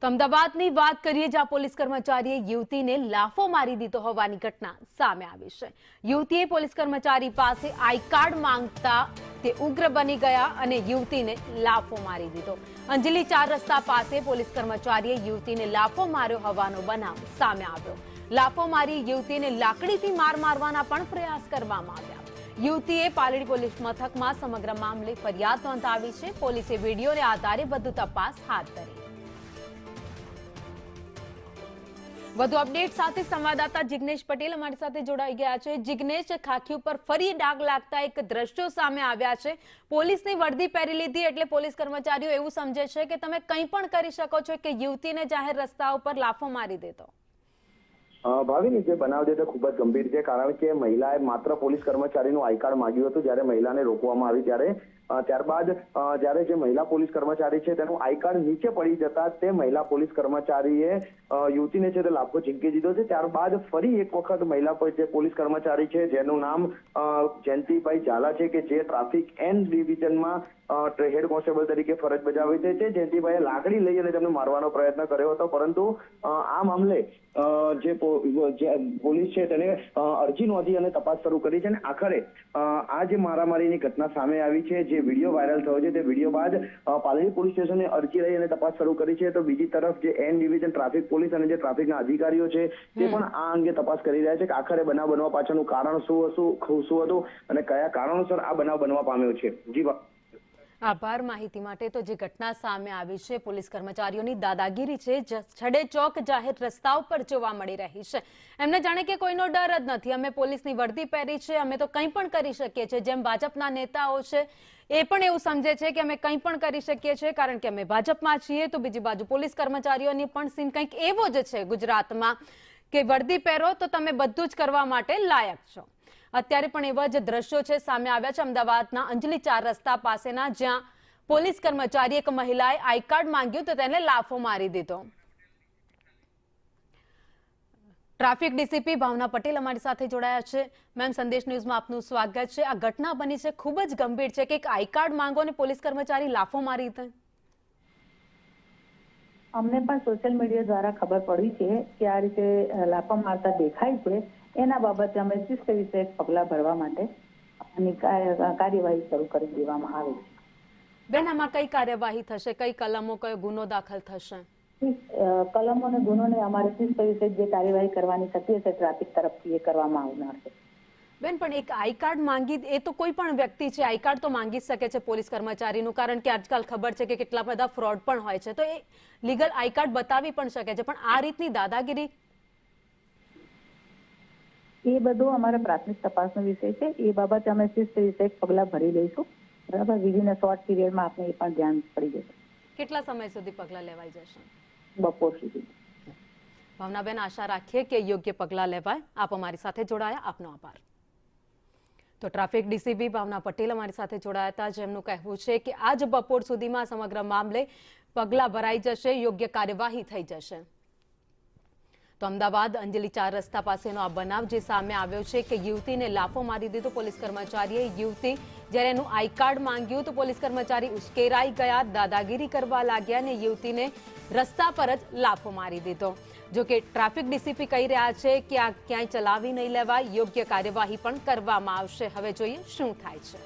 તો અમદાવાદની વાત કરીએ, જ્યાં પોલીસ કર્મચારીએ યુવતીને લાફો મારી દીધો હોવાની ઘટના સામે આવી છે। યુવતીએ પોલીસ કર્મચારી પાસે આઈ કાર્ડ માંગતા તે ઉગ્ર બની ગયા અને યુવતીને લાફો મારી દીધો। અંજલિ 4 રસ્તા પાસે પોલીસ કર્મચારીએ યુવતીને લાફો માર્યો હોવાનો બનાવ સામે આવ્યો। લાફો મારી યુવતીને લાકડીથી માર મારવાના પણ પ્રયાસ કરવામાં આવ્યા। યુવતીએ પાલડી પોલીસ મથકમાં સમગ્ર મામલે ફરિયાદ નોંધાવી છે। પોલીસે વિડીયોને આધારે વધુ તપાસ હાથ ધરી। વધુ અપડેટ સાથે સંવાદદાતા જિગ્નેશ પટેલ અમારી સાથે જોડાઈ ગયા છે। જિગ્નેશ, ખાખી ઉપર ફરી ડાઘ લાગતા એક દ્રશ્યો સામે આવ્યા છે। પોલીસની વર્દી પહેરી લીધી એટલે પોલીસ કર્મચારીઓ એવું સમજે છે કે તમે કંઈ પણ કરી શકો છો કે યુવતીને જાહેર રસ્તા ઉપર લાફો મારી દેતો। ભાવિની જે બનાવ છે તે ખૂબ જ ગંભીર છે, કારણ કે મહિલાએ માત્ર પોલીસ કર્મચારીનું આઈ કાર્ડ માંગ્યું હતું। જ્યારે મહિલાને રોકવામાં આવી ત્યારે ત્યારબાદ જ્યારે જે મહિલા પોલીસ કર્મચારી છે તેનું આઈ કાર્ડ નીચે પડી જતા તે મહિલા પોલીસ કર્મચારીએ યુવતીને છે તે લાફો ઝીંકી દીધો છે। ત્યારબાદ ફરી એક વખત મહિલા જે પોલીસ કર્મચારી છે જેનું નામ જયંતિભાઈ ઝાલા છે કે જે ટ્રાફિક એન ડિવિઝનમાં હેડ કોન્સ્ટેબલ તરીકે ફરજ બજાવે છે, જયંતિભાઈએ લાકડી લઈ અને તેમને મારવાનો પ્રયત્ન કર્યો હતો, પરંતુ આ મામલે જે પોલીસ છે તેને અરજી નોંધી અને તપાસ શરૂ કરી છે। અને આખરે આ જે મારામારીની ઘટના સામે આવી છે, જે વિડીયો વાયરલ થયો છે, તે વિડીયો બાદ પાલડી પોલીસ સ્ટેશને અરજી લઈ અને તપાસ શરૂ કરી છે। તો બીજી તરફ જે એન ડિવિઝન ટ્રાફિક પોલીસ અને જે ટ્રાફિકના અધિકારીઓ છે તે પણ આ અંગે તપાસ કરી રહ્યા છે કે આખરે બનાવ બનવા પાછળનું કારણ શું હતું અને કયા કારણોસર આ બનાવ બનવા પામ્યો છે। જી આભાર માહિતી માટે। તો જે ઘટના સામે આવી છે, પોલીસ કર્મચારીઓની દાદાગીરી છે, છડે ચોક જાહેર રસ્તાઓ પર જોવા મળી રહી છે। એમને જાણે કે કોઈનો ડર જ નથી, અમે પોલીસની વર્દી પહેરી છે, અમે તો કંઈ પણ કરી શકીએ છીએ। જેમ ભાજપના નેતાઓ છે એ પણ એવું સમજે છે કે અમે કંઈ પણ કરી શકીએ છીએ કારણ કે અમે ભાજપમાં છીએ। તો બીજી બાજુ પોલીસ કર્મચારીઓની પણ સીન કંઈક એવો જ છે ગુજરાતમાં કે વર્દી પહેરો તો તમે બધું જ કરવા માટે લાયક છો। અત્યારે પણ એવા જ દ્રશ્યો છે સામે આવ્યા છે અમદાવાદના અંજલિ 4 રસ્તા પાસેના, જ્યાં પોલીસ કર્મચારી એક મહિલાએ આઈ કાર્ડ માંગ્યું તો તેને લાફો મારી દીધો। ટ્રાફિક ડીસીપી ભાવના પટેલ અમારી સાથે જોડાયા છે। મેમ, સંદેશ ન્યૂઝમાં આપનું સ્વાગત છે। આ ઘટના બની છે, ખૂબ જ ગંભીર છે કે એક આઈ કાર્ડ માંગો અને પોલીસ કર્મચારી લાફો મારી દે। અમને પણ સોશિયલ મીડિયા દ્વારા ખબર પડી છે કે આ રીતે લાફા મારતા દેખાય છે। એના બાબતે અમે શિસ્ત વિષયક પગલાં ભરવા માટે કાર્યવાહી શરૂ કરી દેવામાં આવી છે। બેન, આમાં કઈ કાર્યવાહી થશે? કઈ કલમો, કયો ગુનો દાખલ થશે? કલમો અને ગુનોને અમારે શિસ્ત વિષયક જે કાર્યવાહી કરવાની થતી હશે ટ્રાફિક તરફથી એ કરવામાં આવનાર છે। બેન, પણ એક આઈ કાર્ડ માંગી, એ તો કોઈ પણ વ્યક્તિ છે આઈ કાર્ડ તો માંગી શકે છે પોલીસ કર્મચારીનું, કારણ કે આજકાલ ખબર છે કે કેટલા બધા ફ્રોડ પણ હોય છે, તો એ લીગલ આઈ કાર્ડ બતાવી પણ શકે છે, પણ આ રીતની દાદાગીરી, એ બધું અમારા પ્રાથમિક તપાસનો વિષય છે। એ બાબતે અમે શિસ્ત વિષયક પગલાં ભરી લઈશું, બરાબર। વિધિન શોર્ટ પીરિયડમાં આપણે એ પણ ધ્યાન પડી જશે। કેટલા સમય સુધી પગલાં લેવાઈ જશે? બપોર સુધી। ભાવનાબેન, આશા રાખીએ કે યોગ્ય પગલાં લેવાય। આપ અમારી સાથે જોડાયા, આપનો આભાર। તો ટ્રાફિક ડીસીપી ભાવના પટેલ અમારી સાથે જોડાયા હતા, જેમનું કહેવું છે કે આજ બપોર સુધીમાં સમગ્ર મામલે પગલાં ભરાઈ જશે, યોગ્ય કાર્યવાહી થઈ જશે। તો અમદાવાદ અંજલિ 4 રસ્તા પાસેનો આ બનાવ જે સામે આવ્યો છે કે યુવતીને લાફો મારી દીધો પોલીસ કર્મચારીએ। યુવતી જ્યારે એનું આઈ કાર્ડ માંગ્યું તો પોલીસ કર્મચારી ઉશ્કેરાઈ ગયા, દાદાગીરી કરવા લાગ્યા અને યુવતીને રસ્તા પર જ લાફો મારી દીધો। જો કે ટ્રાફિક ડીસીપી કહી રહ્યા છે કે આ ક્યાંય ચલાવી નહીં લેવાય, યોગ્ય કાર્યવાહી પણ કરવામાં આવશે। હવે જોઈએ શું થાય છે।